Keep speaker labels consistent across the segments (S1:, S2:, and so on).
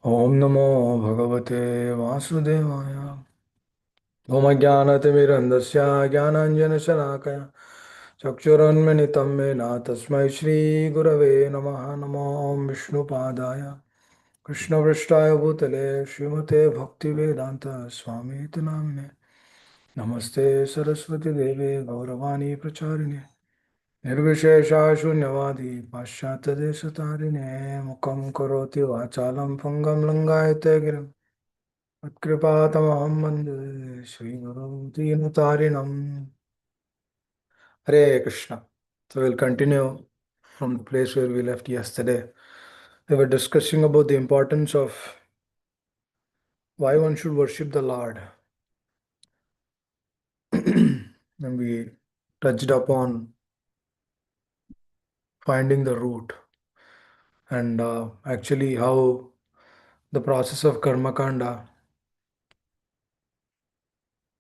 S1: ओम नमो भगवते वासुदेवाय। ओम ज्ञानतिमिरन्धस्य ज्ञानाञ्जनशलाकया चक्षुरुन्मिलितं येन तस्मै श्रीगुरवे नमः। नमो विष्णुपादाय कृष्णपृष्ठाय भूतले श्रीमते भक्तिवेदान्त स्वामीति नामिने। नमस्ते सरस्वतीदेवे गौरवाणी प्रचारिणे निर्विशेषा शून्यवादी पाश्चात्यदेशतारिणे मुखं करोति वाचालं पङ्गं लङ्घयते गिरिम् उत्कृपातमहं वन्दे श्रीगुरौ दीनतारिणम्। Hare Krishna. So we'll continue from the place where we left yesterday. We were discussing about the importance of why one should worship the Lord. And we touched upon finding the root and actually how the process of karma kanda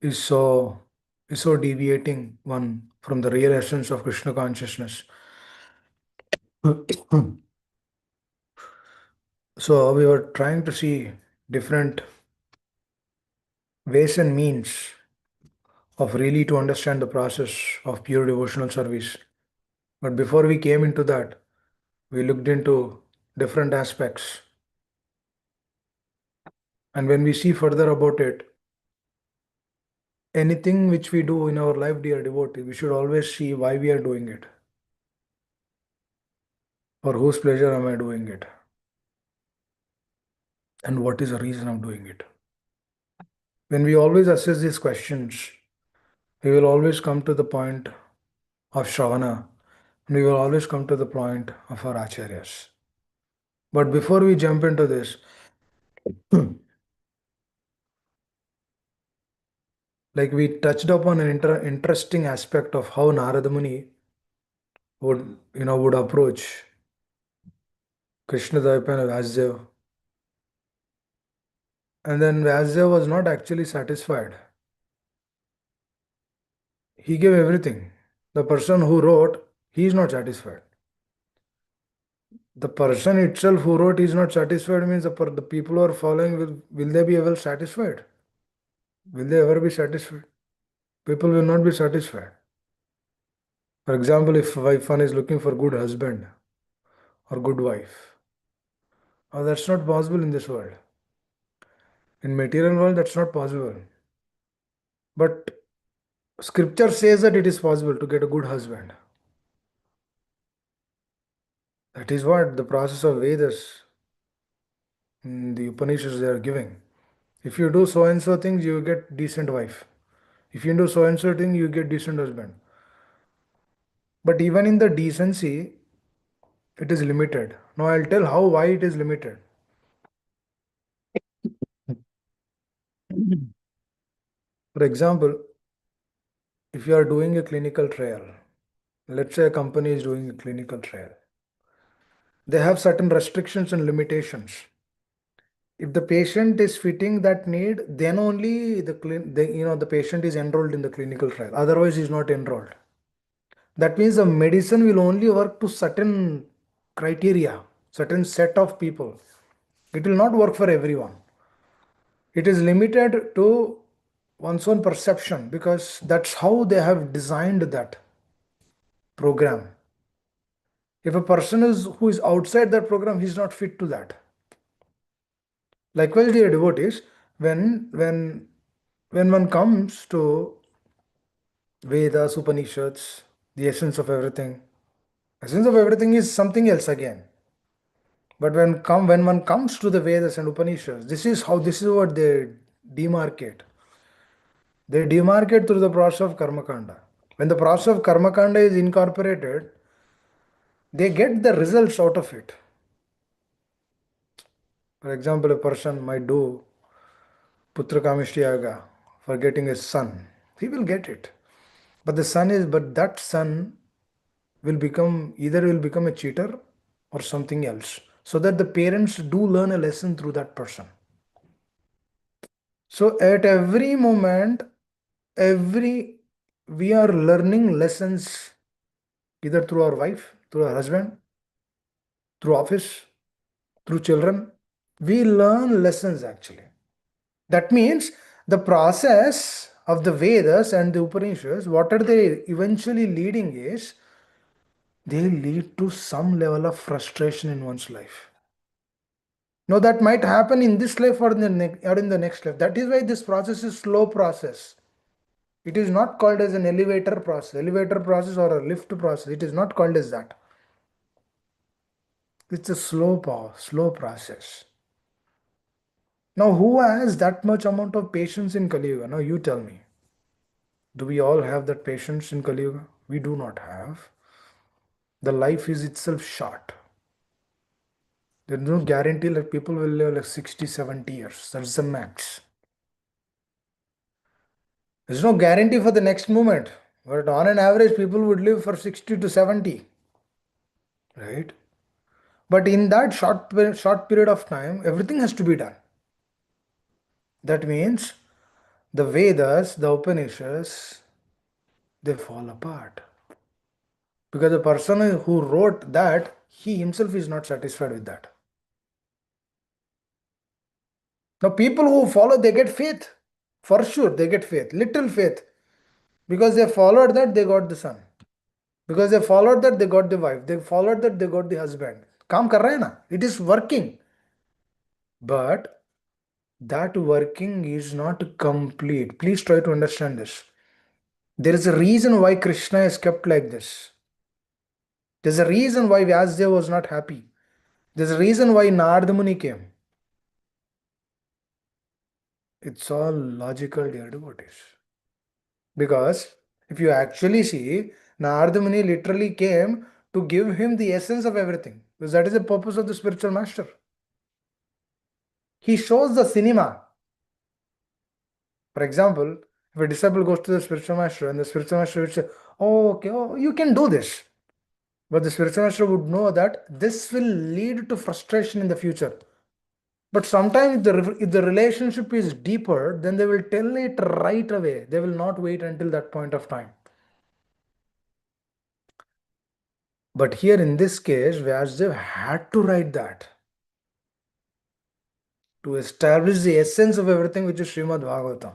S1: is so deviating one from the real essence of Krishna consciousness. So we were trying to see different ways and means of really to understand the process of pure devotional service. But before we came into that, we looked into different aspects. And when we see further about it, anything which we do in our life, dear devotee, we should always see why we are doing it. For whose pleasure am I doing it? And what is the reason of doing it? When we always assess these questions, we will always come to the point of Shravana, and we will always come to the point of our acharyas. But before we jump into this, like we touched upon an interesting aspect of how Narada Muni would approach Krishna Dvaipa and Vyasdev. And then Vyasdev was not actually satisfied. He gave everything. The person who wrote, he is not satisfied. The person itself who wrote is not satisfied means the people who are following will they be ever satisfied? Will they ever be satisfied? People will not be satisfied. For example, if one is looking for good husband or good wife, that's not possible in this world. In material world, that's not possible. But scripture says that it is possible to get a good husband. That is what the process of Vedas, the Upanishads they are giving. If you do so and so things, you get decent wife. If you do so and so thing, you get decent husband. But even in the decency, it is limited. Now I'll tell how why it is limited. For example, if you are doing a clinical trial, let's say a company is doing a clinical trial, they have certain restrictions and limitations. If the patient is fitting that need, then only the patient is enrolled in the clinical trial. Otherwise, he is not enrolled. That means the medicine will only work to certain criteria, certain set of people. It will not work for everyone. It is limited to one's own perception because that's how they have designed that program. If a person is who is outside that program, he is not fit to that. Likewise, dear devotees, when one comes to Vedas, Upanishads, the essence of everything is something else again. But when one comes to the Vedas and Upanishads, this is what they demarcate. They demarcate through the process of karma kanda. When the process of karma kanda is incorporated, they get the results out of it. For example, a person might do putra kamishti yaga for getting a son. He will get it. But that son will become a cheater or something else. So that the parents do learn a lesson through that person. So at every moment, every we are learning lessons either through our wife, through our husband, through office, through children. We learn lessons actually. That means the process of the Vedas and the Upanishads, what are they eventually leading is they lead to some level of frustration in one's life. Now that might happen in this life or in the next life. That is why this process is slow process. It is not called as an elevator process or a lift process. It is not called as that. It's a slow process. Now, who has that much amount of patience in Kali Yuga? Now, you tell me. Do we all have that patience in Kali Yuga? We do not have. The life is itself short. There is no guarantee that people will live like 60, 70 years. That's the max. There's no guarantee for the next moment. But on an average, people would live for 60 to 70. Right? But in that short period of time, everything has to be done. That means the Vedas, the Upanishads, they fall apart. Because the person who wrote that, he himself is not satisfied with that. Now, people who follow, they get faith. For sure, they get faith, little faith. Because they followed that, they got the son. Because they followed that, they got the wife. They followed that, they got the husband. काम कर रहे हैं ना? It is working. But that working is not complete. Please try to understand this. There is a reason why Krishna is kept like this. There's a reason why Vyasdev was not happy. There's a reason why Narada Muni came. It's all logical, dear devotees. Because if you actually see, Narada Muni literally came to give him the essence of everything. Because that is the purpose of the spiritual master. He shows the cinema. For example, if a disciple goes to the spiritual master and the spiritual master would say, oh, okay, oh, you can do this. But the spiritual master would know that this will lead to frustration in the future. But sometimes if the relationship is deeper, then they will tell it right away. They will not wait until that point of time. But here in this case, Vyasdev had to write that to establish the essence of everything which is Srimad Bhagavatam.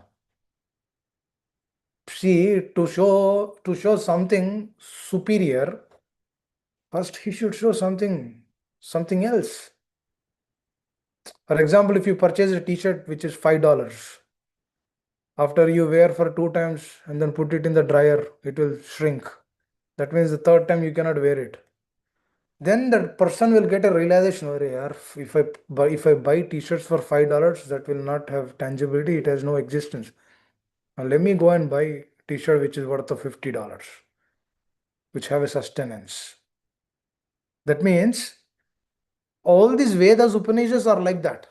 S1: See, to show something superior, first he should show something else. For example, if you purchase a t-shirt which is $5, after you wear for 2 times and then put it in the dryer, it will shrink. That means the third time you cannot wear it. Then the person will get a realization, oh, yaar, if I buy t-shirts for $5, that will not have tangibility, it has no existence. Now let me go and buy t-shirt which is worth of $50, which have a sustenance. That means all these Vedas, Upanishads are like that.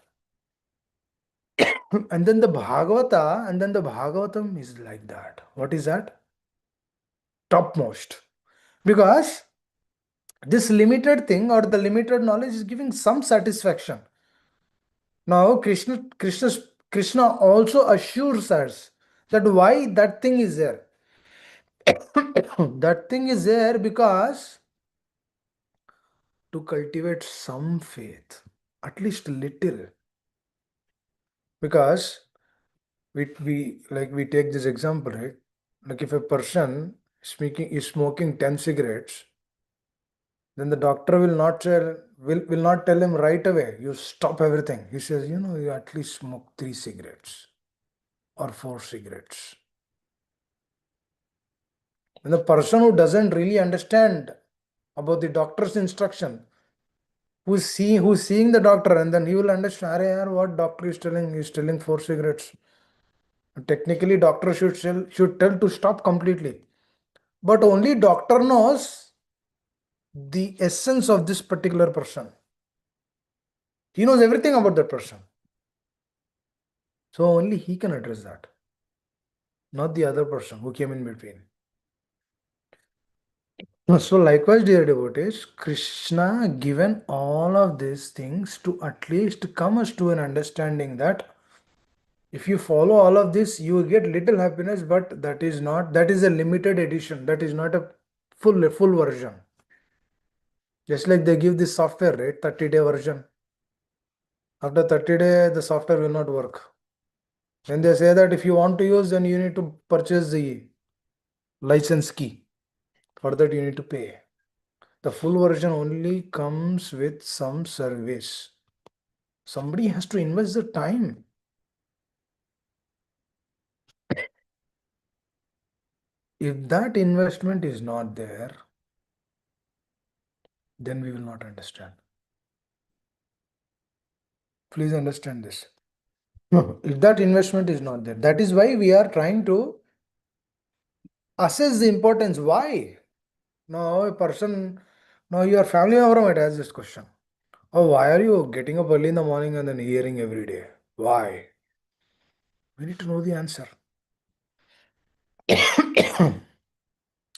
S1: And then the Bhagavatam is like that. What is that? Topmost. Because this limited thing or the limited knowledge is giving some satisfaction. Now Krishna also assures us that why that thing is there. That thing is there because to cultivate some faith, at least a little. Because we take this example, right? Like if a person is smoking 10 cigarettes, then the doctor will not tell him right away, you stop everything. He says, you at least smoke 3 cigarettes or 4 cigarettes. And the person who doesn't really understand about the doctor's instruction, who's seeing the doctor, and then he will understand, "Arey yaar, what doctor is telling? He's telling 4 cigarettes. Technically, doctor should tell to stop completely. But only doctor knows the essence of this particular person. He knows everything about that person. So only he can address that, not the other person who came in between. So likewise, dear devotees, Krishna given all of these things to at least come us to an understanding that if you follow all of this, you will get little happiness, but that is a limited edition. That is not a full version. Just like they give this software, right? 30-day version. After 30 days, the software will not work. When they say that if you want to use, then you need to purchase the license key. For that, you need to pay. The full version only comes with some service. Somebody has to invest the time. If that investment is not there, then we will not understand. Please understand this. If that investment is not there, that is why we are trying to assess the importance. Why? Now, a person, now your family member might ask this question. Oh, why are you getting up early in the morning and then hearing every day? Why? We need to know the answer.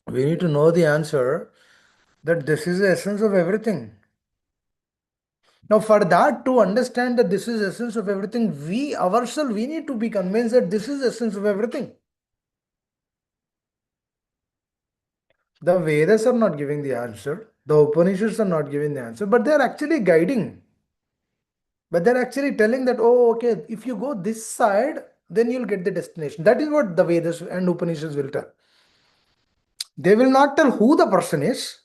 S1: We need to know the answer that this is the essence of everything. Now, for that to understand that this is the essence of everything, we ourselves, we need to be convinced that this is the essence of everything. The Vedas are not giving the answer. The Upanishads are not giving the answer, but they are actually guiding. But they're actually telling that, oh, okay, if you go this side, then you'll get the destination. That is what the Vedas and Upanishads will tell. They will not tell who the person is.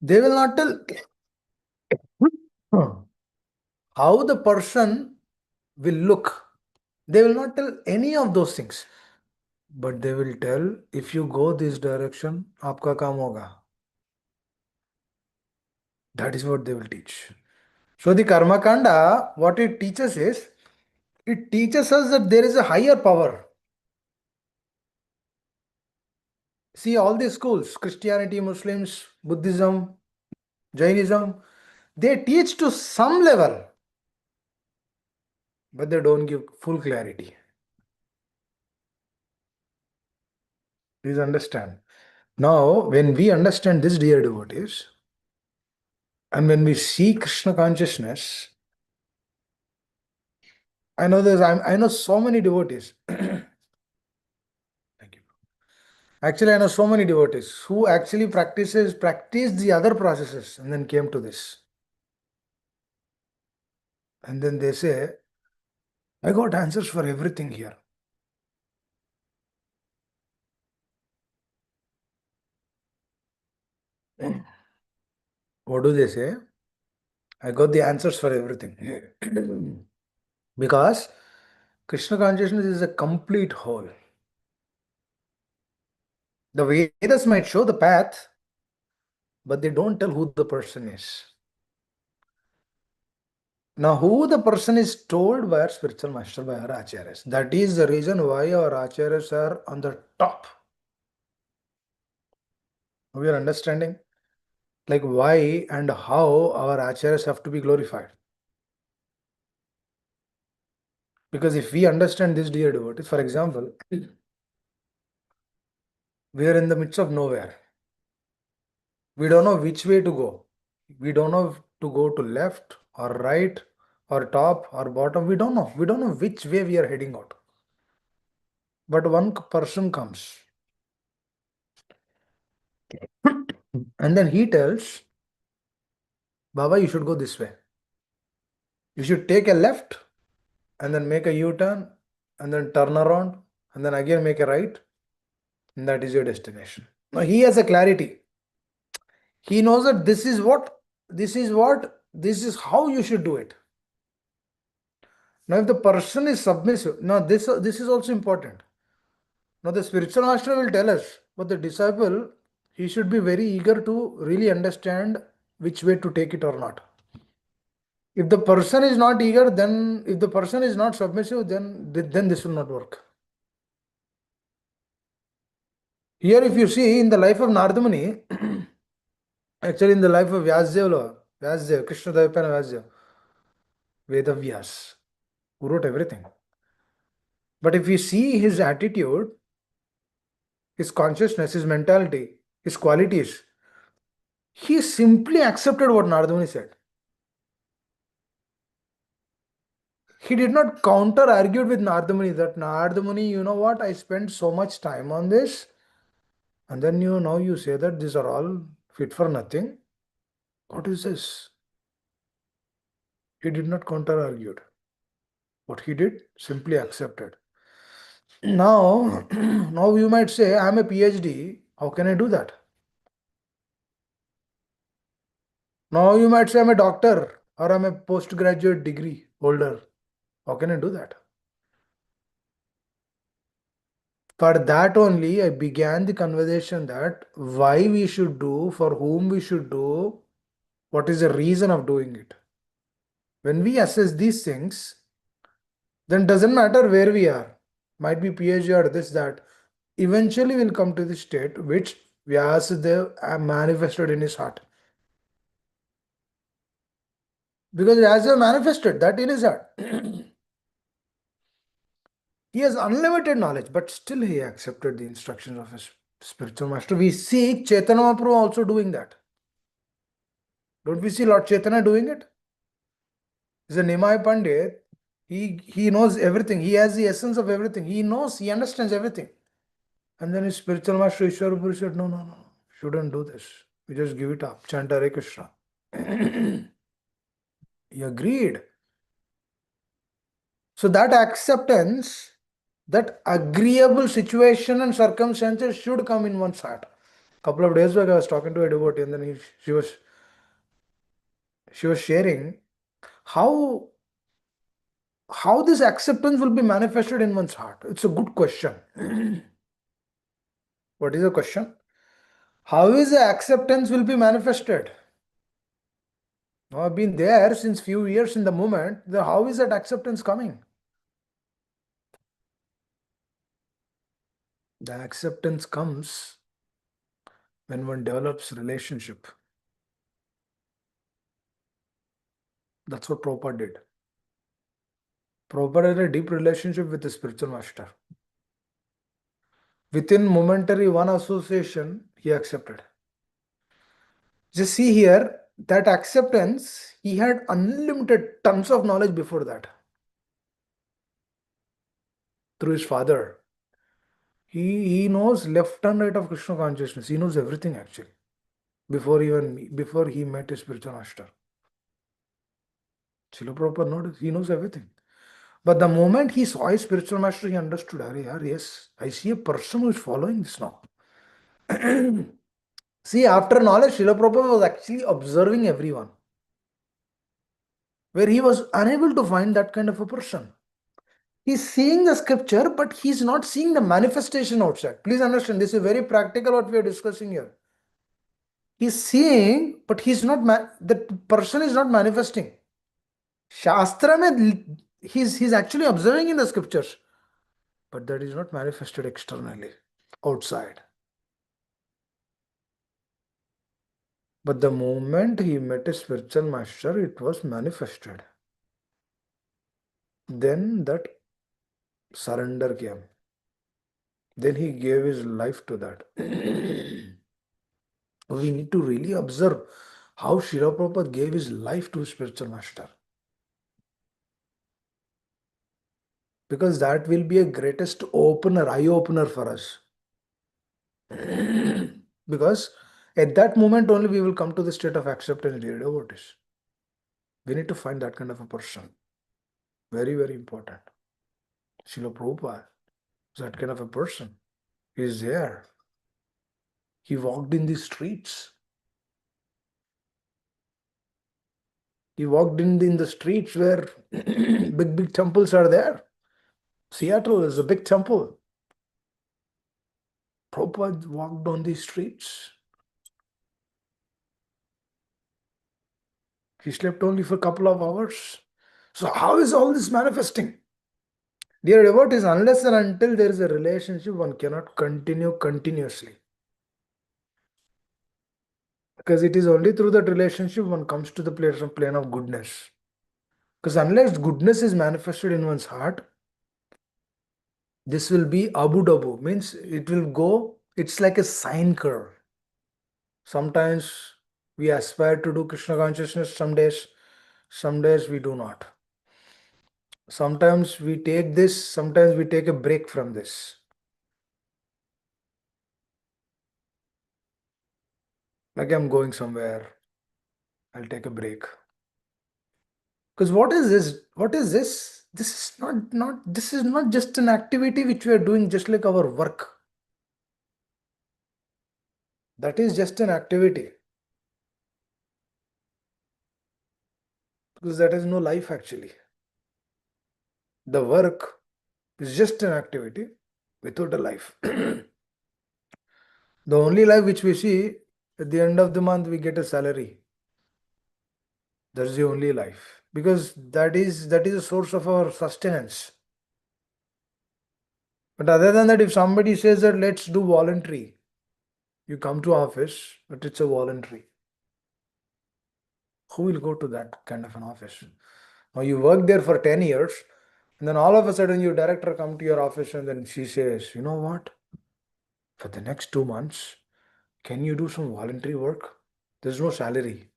S1: They will not tell how the person will look. They will not tell any of those things. But they will tell, if you go this direction, आपका काम होगा. That is what they will teach. So the Karma Kanda, what it teaches is, it teaches us that there is a higher power. See, all these schools, Christianity, Muslims, Buddhism, Jainism, they teach to some level, but they don't give full clarity. Please understand. Now, when we understand this, dear devotees, and when we see Krishna consciousness, I know this, I know so many devotees. Thank you. Actually, I know so many devotees who actually practiced the other processes and then came to this. And then they say, I got answers for everything here. What do they say? I got the answers for everything. Because Krishna consciousness is a complete whole. The Vedas might show the path, but they don't tell who the person is. Now, who the person is told by our spiritual master, by our acharyas. That is the reason why our acharyas are on the top. We are understanding like why and how our acharyas have to be glorified. Because if we understand this, dear devotees, for example, we are in the midst of nowhere. We don't know which way to go. We don't know to go to left or right or top or bottom. We don't know. We don't know which way we are heading out. But one person comes and then he tells, Baba, you should go this way. You should take a left and then make a U-turn and then turn around and then again make a right. And that is your destination. Now he has a clarity. He knows that this is how you should do it. Now, if the person is submissive, now this is also important. Now, the spiritual master will tell us, but the disciple, he should be very eager to really understand which way to take it or not. If the person is not eager, then if the person is not submissive, then this will not work. Here, if you see in the life of Nardamuni, actually in the life of Vyasdev, Krishna Dvaipana Vyasdev, Vedavyas, who wrote everything. But if we see his attitude, his consciousness, his mentality, his qualities, he simply accepted what Nardamuni said. He did not counter argued with Nardamuni that Nardamuni, you know what, I spent so much time on this, and then now you say that these are all fit for nothing. What is this? He did not counter argued. What he did, simply accepted. Now, now you might say, I'm a PhD. How can I do that? Now you might say, I'm a doctor or I'm a postgraduate degree holder. How can I do that? For that only, I began the conversation that why we should do, for whom we should do, what is the reason of doing it. When we assess these things, then doesn't matter where we are. Might be PhD or this, that. Eventually we'll come to the state which Vyasadeva manifested in his heart. Because Vyasadeva manifested that in his heart. He has unlimited knowledge, but still he accepted the instructions of his spiritual master. We see Chaitanya Mahaprabhu also doing that. Don't we see Lord Chaitanya doing it? He's a Nimai Pandit. He knows everything. He has the essence of everything. He knows, he understands everything. And then his spiritual master Ishwarapuri said, no, no, no, shouldn't do this. We just give it up. Chant Hare Krishna. He agreed. So that acceptance, that agreeable situation and circumstances should come in one's heart. A couple of days back, I was talking to a devotee, and then she was sharing how this acceptance will be manifested in one's heart. It's a good question. What is the question? How is the acceptance will be manifested? Now, I've been there since few years in the moment. How is that acceptance coming? The acceptance comes when one develops relationship. That's what Prabhupada did. Prabhupada had a deep relationship with the spiritual master. Within momentary one association, he accepted. Just see here, that acceptance, he had unlimited tons of knowledge before that. Through his father. He knows left and right of Krishna consciousness. He knows everything actually. Before he met his spiritual master. Srila Prabhupada knows, he knows everything. But the moment he saw his spiritual master, he understood, yes, I see a person who is following this now. See, after knowledge, Srila Prabhupada was actually observing everyone. Where he was unable to find that kind of a person. He's seeing the scripture, but he's not seeing the manifestation outside. Please understand, this is very practical what we are discussing here. He's seeing, but the person is not manifesting. Shastra mein, he's actually observing in the scriptures, but that is not manifested externally, outside. But the moment he met a spiritual master, it was manifested. Then that surrender came. Then he gave his life to that. We need to really observe how Srila Prabhupada gave his life to his spiritual master. Because that will be a greatest eye opener for us. Because at that moment only we will come to the state of acceptance, dear devotees. We need to find that kind of a person. Very, very important. Srila Prabhupada is that kind of a person. He is there. He walked in the streets. He walked in the streets where big temples are there. Seattle is a big temple. Prabhupada walked on these streets. He slept only for a couple of hours. So how is all this manifesting? Dear devotees, unless and until there is a relationship, one cannot continue continuously. Because it is only through that relationship one comes to the plane of goodness. Because unless goodness is manifested in one's heart, this will be Abu Dhabu. Means it will go, it's like a sine curve. Sometimes we aspire to do Krishna consciousness, some days we do not. Sometimes we take this, sometimes we take a break from this. Like I'm going somewhere, I'll take a break. Because what is this? What is this? This is not this is not just an activity which we are doing just like our work. That is just an activity. Because that has no life actually. The work is just an activity without a life. The only life which we see at the end of the month we get a salary. That's the only life. Because that is a source of our sustenance. But other than that, if somebody says that let's do voluntary, you come to office, but it's a voluntary. Who will go to that kind of an office? Now you work there for 10 years, and then all of a sudden your director come to your office and then she says, you know what? For the next 2 months, can you do some voluntary work? There's no salary.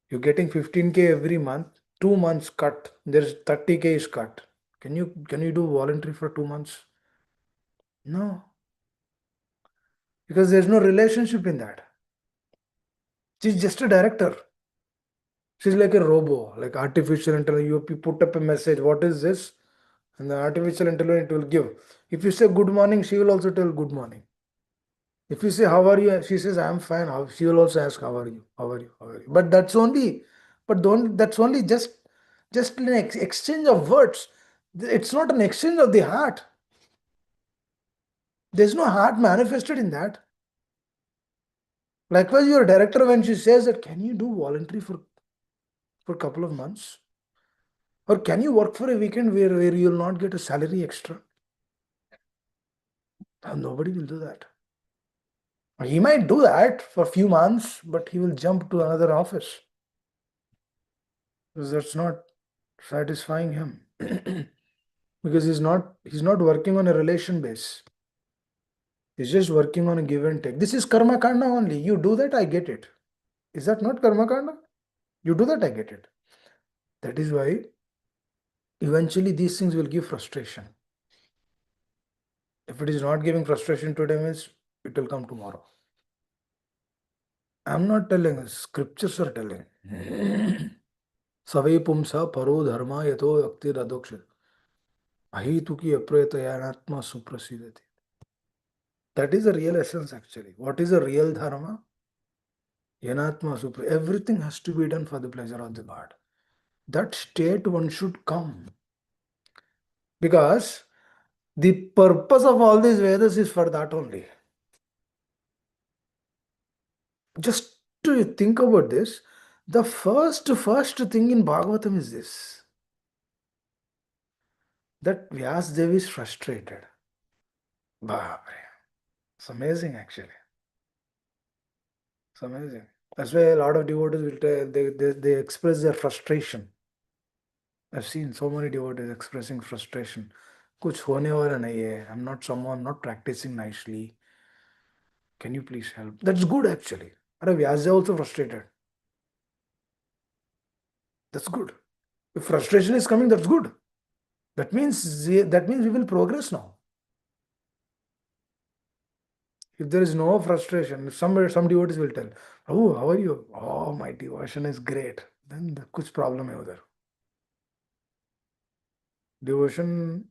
S1: You're getting 15K every month, 2 months cut. There's 30K is cut. Can you do voluntary for 2 months? No, because there's no relationship in that. She's just a director. She's like a robo, like artificial intelligence. You put up a message, what is this? And the artificial intelligence will give. If you say good morning, she will also tell good morning. If you say how are you, she says I'm fine. She will also ask how are you, how are you, how are you. That's only just an exchange of words. It's not an exchange of the heart. There's no heart manifested in that. Likewise, your director when she says that, can you do voluntary for a couple of months? Or can you work for a weekend where you'll not get a salary extra? Nobody will do that. He might do that for a few months, but he will jump to another office because that's not satisfying him. Because he's not working on a relation base. He's just working on a give and take. This is karma kanda only. You do that, I get it. Is that not karma kanda? You do that, I get it. That is why eventually these things will give frustration. If it is not giving frustration today, means it will come tomorrow. I'm not telling, scriptures are telling. Savai pumsa paro dharma yato yakti radokshit. Ahituki aprayatayanatma suprasidati. That is the real essence actually. What is the real dharma? Yanatma supra. Everything has to be done for the pleasure of the God. That state one should come. Because the purpose of all these Vedas is for that only. Just to think about this, the first thing in Bhagavatam is this, that Vyasdev is frustrated. Babre. It's amazing actually. It's amazing. That's why a lot of devotees will tell, they express their frustration. I've seen so many devotees expressing frustration. कुछ होने वाला नहीं है. I'm not someone, not practicing nicely. Can you please help? That's good actually. Are Vyasdev also frustrated? That's good. If frustration is coming, that's good. That means we will progress now. If there is no frustration, if some devotees will tell, "Oh, how are you? Oh, my devotion is great." Then कुछ problem है उधर. Devotion,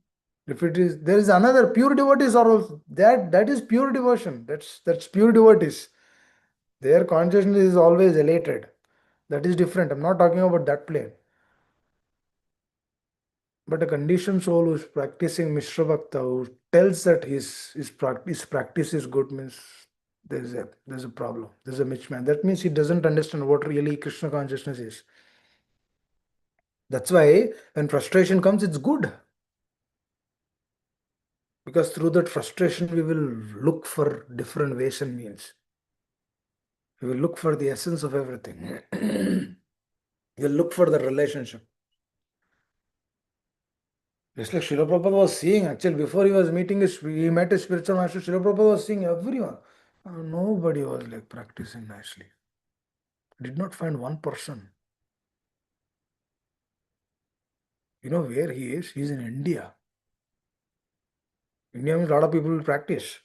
S1: if it is, there is another pure devotees are also that is pure devotion. That's pure devotees. Their consciousness is always elated. That is different. I'm not talking about that plane. But a conditioned soul who is practicing Mishra Bhakta, who tells that his practice is good, means there's a problem. There's a mismatch. That means he doesn't understand what really Krishna consciousness is. That's why when frustration comes, it's good. Because through that frustration, we will look for different ways and means. We will look for the essence of everything. We'll look for the relationship. Just like Srila Prabhupada was seeing, actually, before he met his spiritual master, Srila Prabhupada was seeing everyone. Nobody was like practicing nicely. Did not find one person. You know where he is? He's in India. India means a lot of people will practice.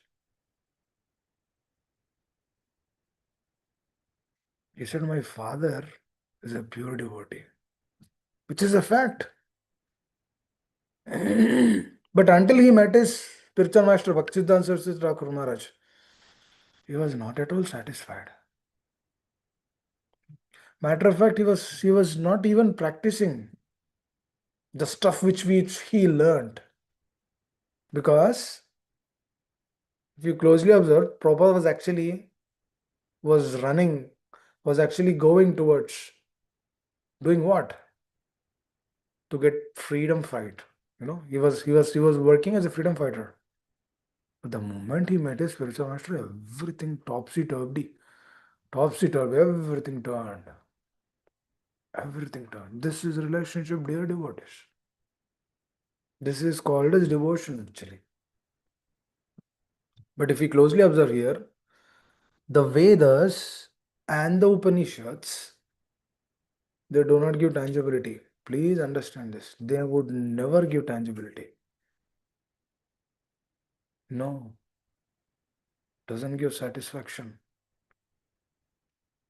S1: He said, my father is a pure devotee. which is a fact. But until he met his spiritual master Bhaktivedanta Saraswati Thakur Maharaj, he was not at all satisfied. Matter of fact, he was not even practicing the stuff which he learned. Because if you closely observe, Prabhupada was running, was actually going towards doing what? To get freedom fight. He was working as a freedom fighter. But the moment he met his spiritual master, everything topsy-turvy, everything turned. Everything turned. This is relationship, dear devotees. This is called as devotion, actually. But if we closely observe here, the Vedas and the Upanishads, they do not give tangibility. Please understand this. They would never give tangibility. No, doesn't give satisfaction.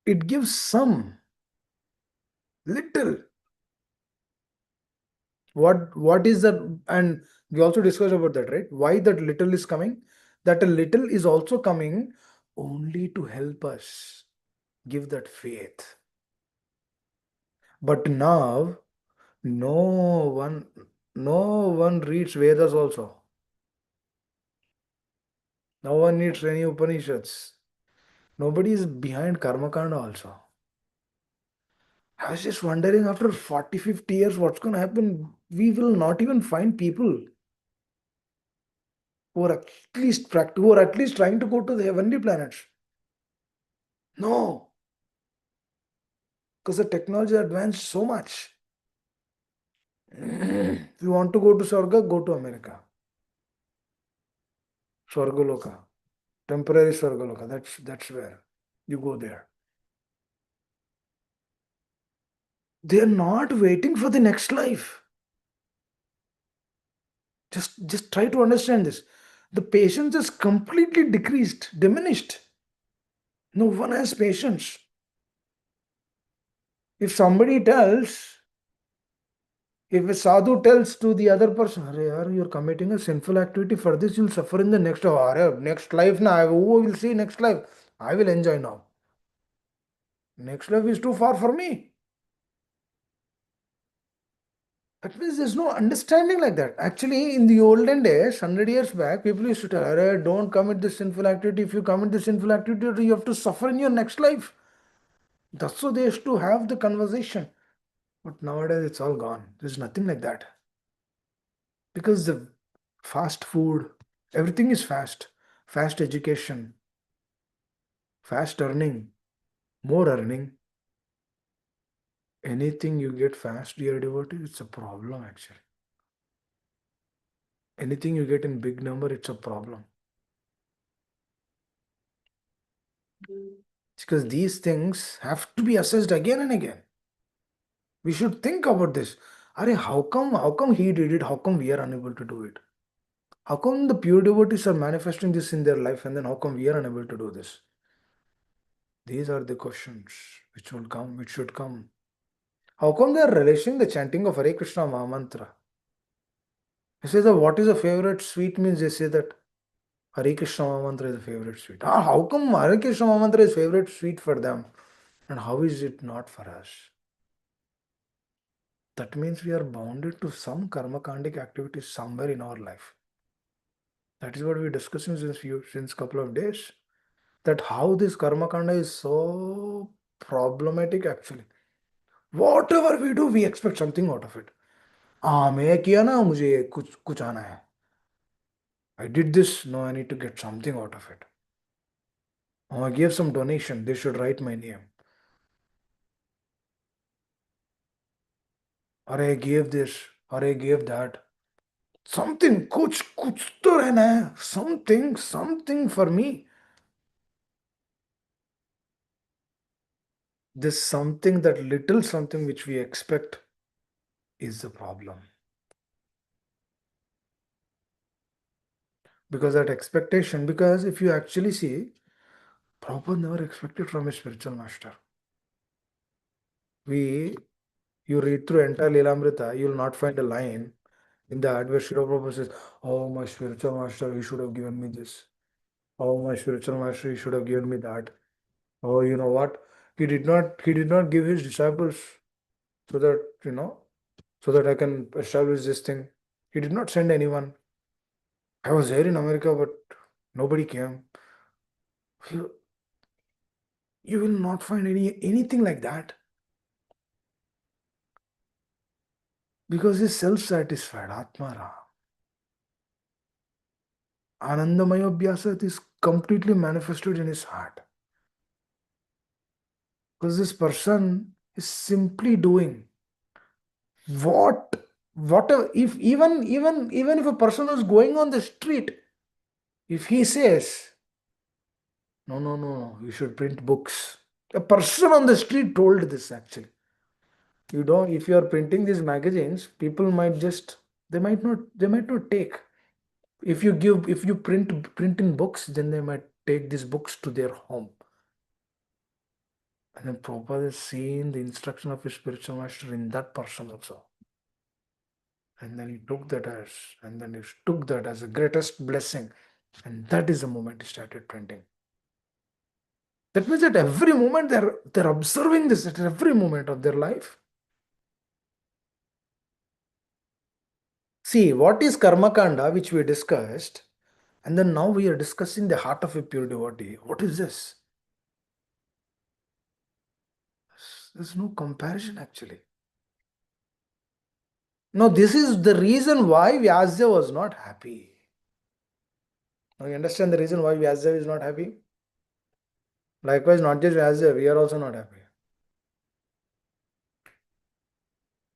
S1: It gives some little. What is that? And we also discussed about that, right? Why that little is coming? That a little is also coming only to help us give that faith. But now no one no one reads Vedas also. No one needs any Upanishads. Nobody is behind Karmakanda also. I was just wondering after 40, 50 years what's going to happen. We will not even find people who are at least trying to go to the heavenly planets. No, because the technology advanced so much. If you want to go to Swarga, go to America. Swargaloka. Temporary Swargaloka. That's where you go there. They are not waiting for the next life. Just try to understand this. The patience is completely diminished. No one has patience. If somebody tells, if a sadhu tells to the other person, "Arey yaar, you're committing a sinful activity, for this you'll suffer in the next life now. Who will see next life? I will enjoy now. Next life is too far for me." That means there's no understanding like that. Actually, in the olden days, 100 years back, people used to tell, "Arey, don't commit this sinful activity. If you commit this sinful activity, you have to suffer in your next life." That's so they used to have the conversation. But nowadays, it's all gone. There's nothing like that. Because the fast food, everything is fast. Fast education, fast earning, more earning. Anything you get fast, dear devotee, it's a problem actually. Anything you get in big number, it's a problem. Because these things have to be assessed again and again. We should think about this. Are how come he did it? How come we are unable to do it? How come the pure devotees are manifesting this in their life and then how come we are unable to do this? These are the questions which should come. How come they are relishing the chanting of Hare Krishna Mahamantra? They say that what is a favorite sweet means they say that Hare Krishna Mahamantra is a favorite sweet. How come Hare Krishna Mahamantra is favorite sweet for them? And how is it not for us? That means we are bounded to some karmakandic activities somewhere in our life. That is what we're discussing since couple of days. That how this karmakanda is so problematic actually. Whatever we do, we expect something out of it. मैं किया ना मुझे कुछ कुछ आना है. I did this, no, I need to get something out of it. I gave some donation, they should write my name. Or I gave this, or I gave that. Something, कुछ तो रहना है. Something for me. This something, that little something which we expect is the problem. Because that expectation, because if you actually see, Prabhupada never expected from a spiritual master. We You read through entire Lilamrita, you will not find a line in the ad where Srila Prabhupada says, "Oh, my spiritual master, he should have given me this. Oh, my spiritual master, he should have given me that. Oh, you know what? He did not give his disciples so that, so that I can establish this thing. He did not send anyone. I was here in America, but nobody came. You, you will not find anything like that because he's self-satisfied, Atmara. Anandamaya Abhyasat is completely manifested in his heart. Because this person is simply doing what whatever if even if a person is going on the street, if he says, no, no, no, you should print books. A person on the street told this actually. You don't, if you are printing these magazines, people might just, they might not take. If you print in books, then they might take these books to their home. And then Prabhupada is seeing the instruction of his spiritual master in that person also. And then he took that as, and then he took that as the greatest blessing. And that is the moment he started printing. That means at every moment they're observing this at every moment of their life. See, what is karma kanda, which we discussed, and then now we are discussing the heart of a pure devotee. What is this? There's no comparison actually. No, this is the reason why Vyasdev was not happy. Now you understand the reason why Vyasdev is not happy? Likewise, not just Vyasdev, we are also not happy.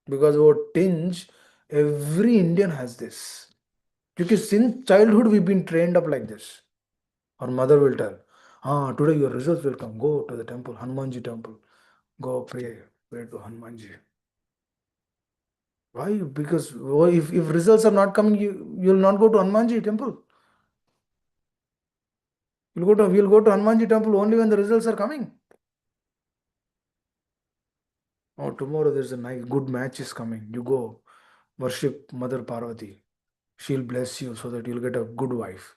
S1: Because what tinge, every Indian has this. Because since childhood we've been trained up like this. Our mother will tell, today your results will come. Go to the temple, Hanumanji temple. Go pray to Hanumanji. Why? Because if results are not coming, you'll not go to Hanumanji temple. We'll go to Hanumanji temple only when the results are coming. Oh, tomorrow there's a nice good match is coming. You go worship Mother Parvati. She'll bless you so that you'll get a good wife.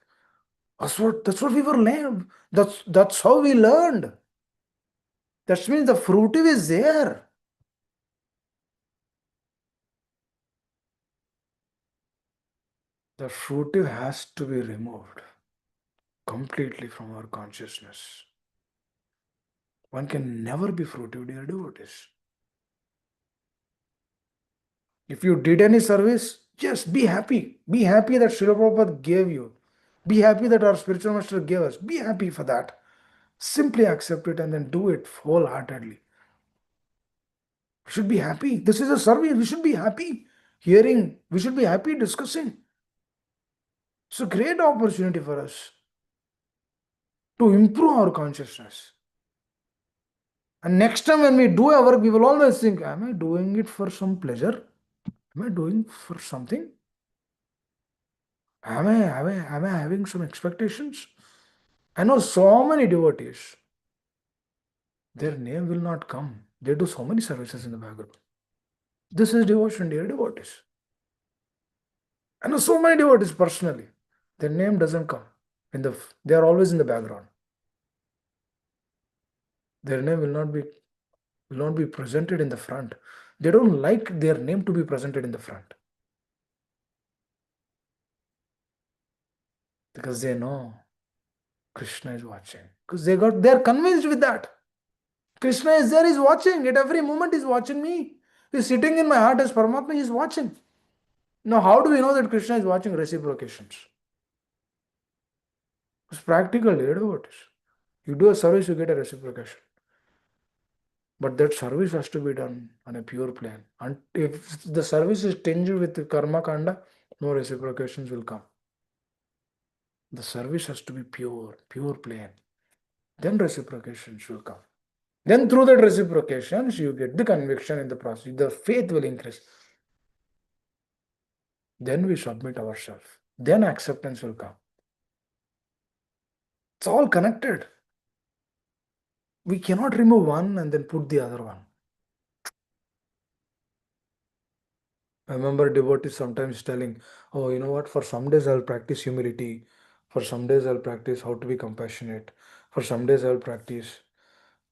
S1: That's what we were learned. That's how we learned. That means the fruitive is there. The fruitive has to be removed completely from our consciousness. One can never be fruitive, dear devotees. If you did any service, just be happy. Be happy that Srila Prabhupada gave you. Be happy that our spiritual master gave us. Be happy for that. Simply accept it and then do it wholeheartedly. We should be happy. This is a service. We should be happy hearing. We should be happy discussing. It's a great opportunity for us to improve our consciousness. And next time when we do our work, we will always think, am I doing it for some pleasure? Am I doing for something? Am I having some expectations? I know so many devotees. Their name will not come. They do so many services in the background. This is devotion, dear devotees. I know so many devotees personally. Their name doesn't come. They are always in the background. Their name will not be presented in the front. They don't like their name to be presented in the front. Because they know Krishna is watching. Because they're convinced with that. Krishna is there, he's watching. At every moment he's watching me. He's sitting in my heart as Paramatma, he's watching. Now, how do we know that Krishna is watching? Reciprocations. It's practical, you know what it is. You do a service, you get a reciprocation. But that service has to be done on a pure plane. And if the service is tinged with karma kanda, no reciprocations will come. The service has to be pure plane. Then reciprocations will come. Then through that reciprocations, you get the conviction in the process. The faith will increase. Then we submit ourselves. Then acceptance will come. It's all connected. We cannot remove one and then put the other one. I remember devotees sometimes telling, oh, you know what, for some days I'll practice humility, for some days I'll practice how to be compassionate, for some days I'll practice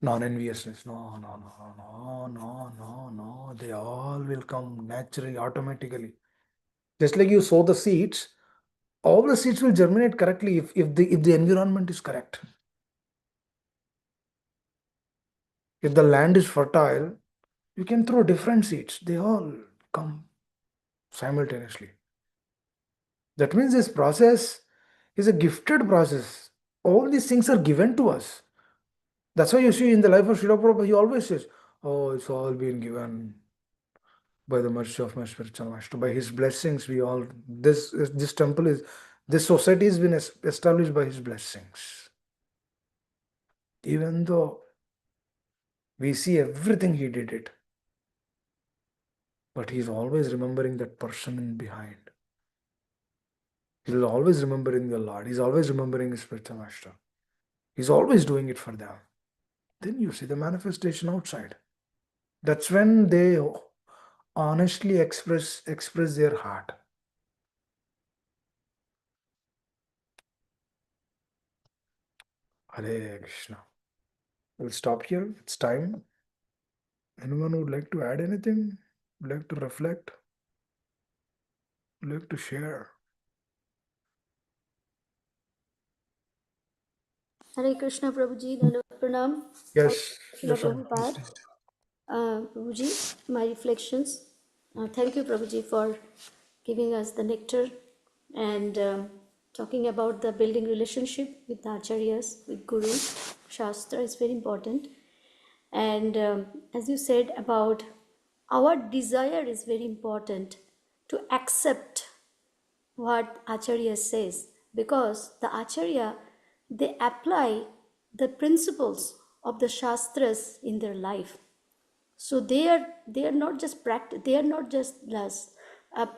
S1: non-enviousness. No, no, no, no, no, no, no. They all will come naturally, automatically. Just like you sow the seeds, all the seeds will germinate correctly if the environment is correct. If the land is fertile, you can throw different seeds. They all come simultaneously. That means this process is a gifted process. All these things are given to us. That's why you see in the life of Srila Prabhupada, he always says, oh, it's all been given by the mercy of my spiritual master. By his blessings, we all, this temple is, this society has been established by his blessings. Even though we see everything he did it, but he's always remembering that person in behind. He's always remembering the Lord. He's always remembering his spiritual master. He's always doing it for them. Then you see the manifestation outside. That's when they honestly express their heart. Hare Krishna. We'll stop here. It's time. Anyone would like to add anything? Would like to reflect? Would like to share?
S2: Hare Krishna Prabhuji, Dandavat Pranam.
S1: Yes,
S2: Srila
S1: yes, ma'am. Please.
S2: Prabhupada. Prabhuji, my reflections. Thank you, Prabhuji, for giving us the nectar and talking about the building relationship with the acharyas, with Guru. Shastra is very important. And as you said about our desire is very important to accept what Acharya says, because the Acharya, they apply the principles of the Shastras in their life. So they are not just they are not just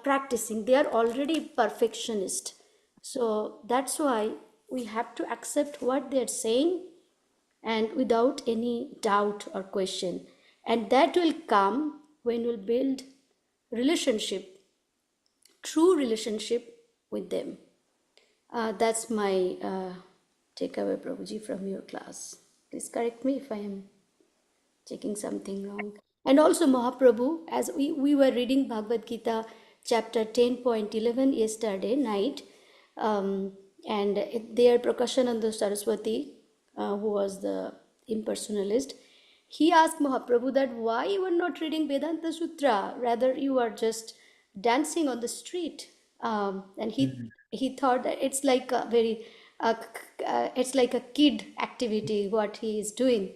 S2: practicing, they are already perfectionist. So that's why we have to accept what they are saying and without any doubt or question, and that will come when we'll build relationship, true relationship with them. That's my takeaway, Prabhuji, from your class. Please correct me if I am checking something wrong. And also, Mahaprabhu, as we were reading Bhagavad Gita chapter 10.11 yesterday night, and there Prakashananda Saraswati, who was the impersonalist, he asked Mahaprabhu that why you are not reading Vedanta Sutra, rather you are just dancing on the street. And
S1: Mhm.
S2: he thought that it's like a very, it's like a kid activity what he is doing.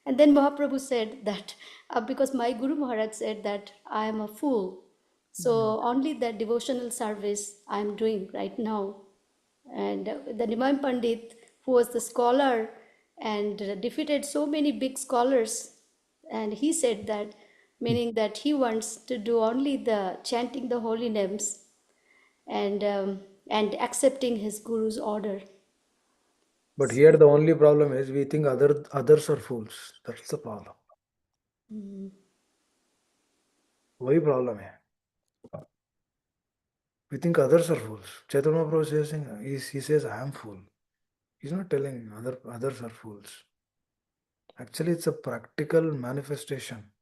S2: And then Mahaprabhu said that because my Guru Maharaj said that I am a fool. So only that devotional service I am doing right now. And the Nimai Pandit, who was the scholar and defeated so many big scholars, and he said that, meaning that he wants to do only the chanting the holy names and accepting his guru's order.
S1: But here the only problem is we think others are fools. That's the problem. वही problem है. We think others are fools. Chaitanya Prabhu says, he says, I am fool. He's not telling others are fools. Actually, it's a practical manifestation.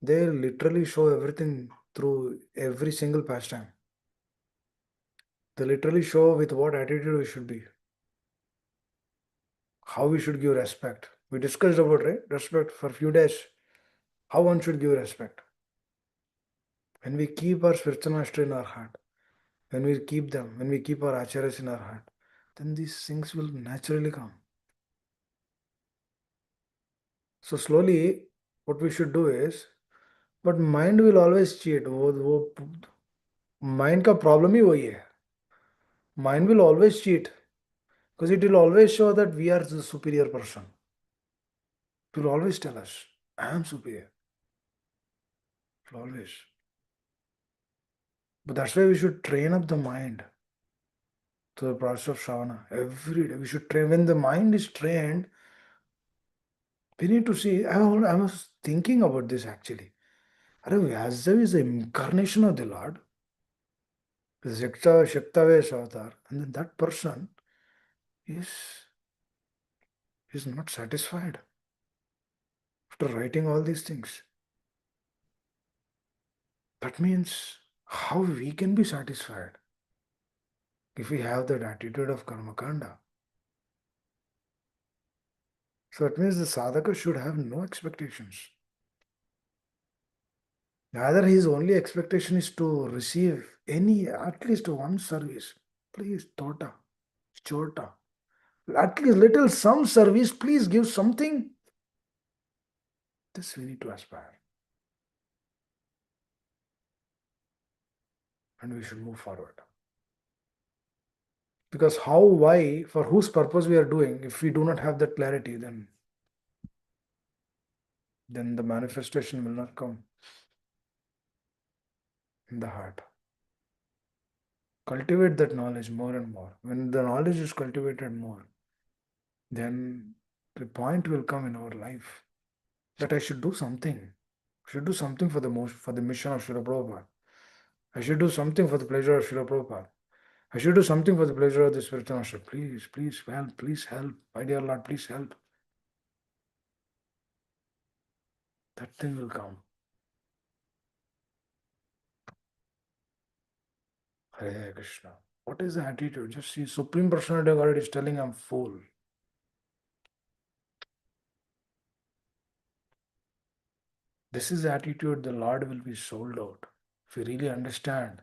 S1: They literally show everything through every single pastime. They literally show with what attitude we should be, how we should give respect. We discussed about, right, respect for a few days. How one should give respect. When we keep our spiritual master in our heart, when we keep our acharyas in our heart, then these things will naturally come. So slowly, what we should do is, but mind will always cheat. वो mind का problem ही वही है. Mind will always cheat because it will always show that we are the superior person. It will always tell us, I am superior. It will always. But that's why we should train up the mind to the process of Shravana. Every day we should train. When the mind is trained, we need to see. I was thinking about this actually. Are Vyasdev is the incarnation of the Lord. Shaktavesh avatar. And then that person is, is not satisfied after writing all these things. That means how we can be satisfied if we have that attitude of karmakanda. So that means the sadhaka should have no expectations. Rather, his only expectation is to receive any, at least one service. Please, Tota, Chota. At least little some service, please give something. This we need to aspire. And we should move forward. Because how, why, for whose purpose we are doing, if we do not have that clarity, then the manifestation will not come in the heart. Cultivate that knowledge more and more. When the knowledge is cultivated more, then the point will come in our life that I should do something. I should do something for the mission of Srila Prabhupada. I should do something for the pleasure of Srila Prabhupada. I should do something for the pleasure of the spiritual master. Please, please help. My dear Lord, please help. That thing will come. Hare Krishna. What is the attitude? Just see, Supreme Personality of God is telling I'm full. This is the attitude the Lord will be sold out. If we really understand,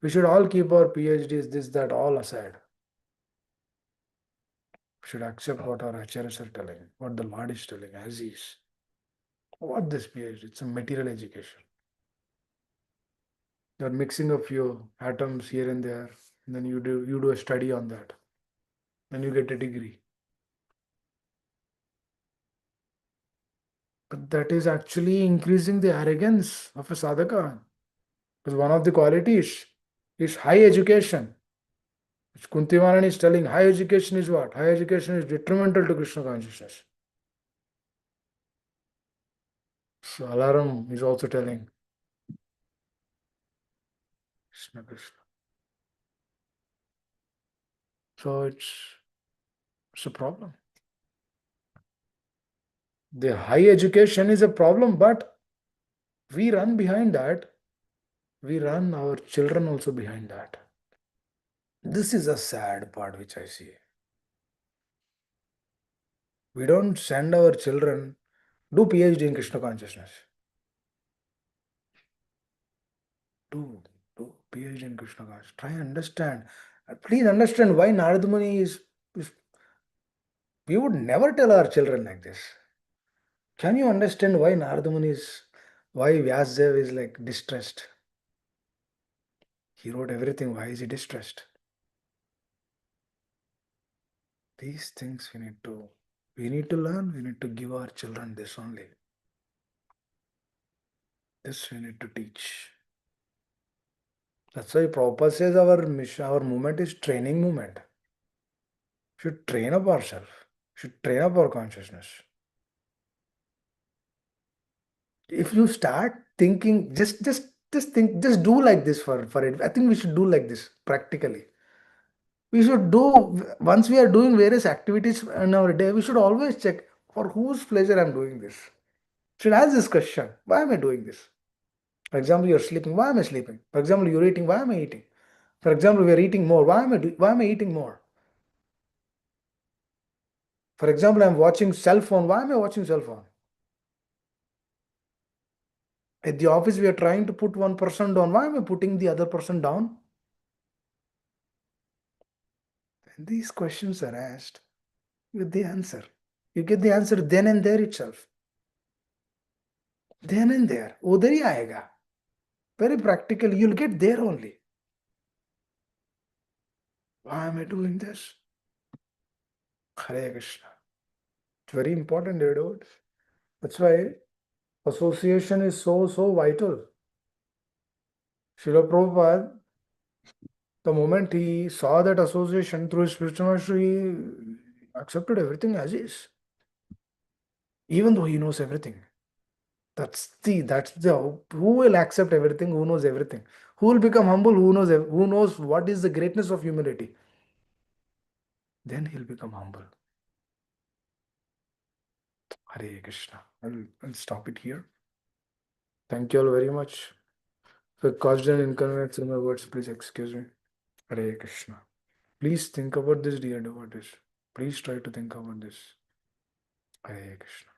S1: we should all keep our PhDs, this, that, all aside. We should accept what our acharyas are telling, what the Lord is telling, as is. What this PhD? It's a material education. You're mixing a few atoms here and there, and then you do a study on that. Then you get a degree. But that is actually increasing the arrogance of a sadhaka. Because one of the qualities is high education. Which Kuntimaran is telling high education is what? High education is detrimental to Krishna consciousness. So Alaram is also telling Krishna Krishna. So it's a problem. The high education is a problem, but we run behind that. We run our children also behind that. This is a sad part which I see. We don't send our children do PhD in Krishna consciousness. Do PhD in Krishna consciousness. Try and understand. Please understand why Narad Muni is. We would never tell our children like this. Can you understand why Narad Muni is, why Vyasdev is like distressed? He wrote everything. Why is he distressed? These things we need to learn. We need to give our children this only. This we need to teach. That's why Prabhupada says our mission, our movement is training movement. Should train up ourselves. Should train up our consciousness. If you start thinking, just think, just do like this for it. I think we should do like this practically. We should do once we are doing various activities in our day. We should always check for whose pleasure I'm doing this. Should ask this question: why am I doing this? For example, you're sleeping. Why am I sleeping? For example, you're eating. Why am I eating? For example, we are eating more. Why am I eating more? For example, I'm watching cell phone. Why am I watching cell phone? At the office, we are trying to put one person down. Why am I putting the other person down? When these questions are asked, you get the answer. You get the answer then and there itself. Then and there. Udhar hi aayega. Very practical. You'll get there only. Why am I doing this? Hare Krishna. It's very important, dear dude. That's why association is so vital. Srila Prabhupada, the moment he saw that association through his spiritual master, he accepted everything as is. Even though he knows everything. That's the who will accept everything, who knows everything. Who will become humble, who knows what is the greatness of humility. Then he'll become humble. Hare Krishna. I'll stop it here. Thank you all very much. If I caused an inconvenience in my words, please excuse me. Hare Krishna. Please think about this, dear devotees. Please try to think about this. Hare Krishna.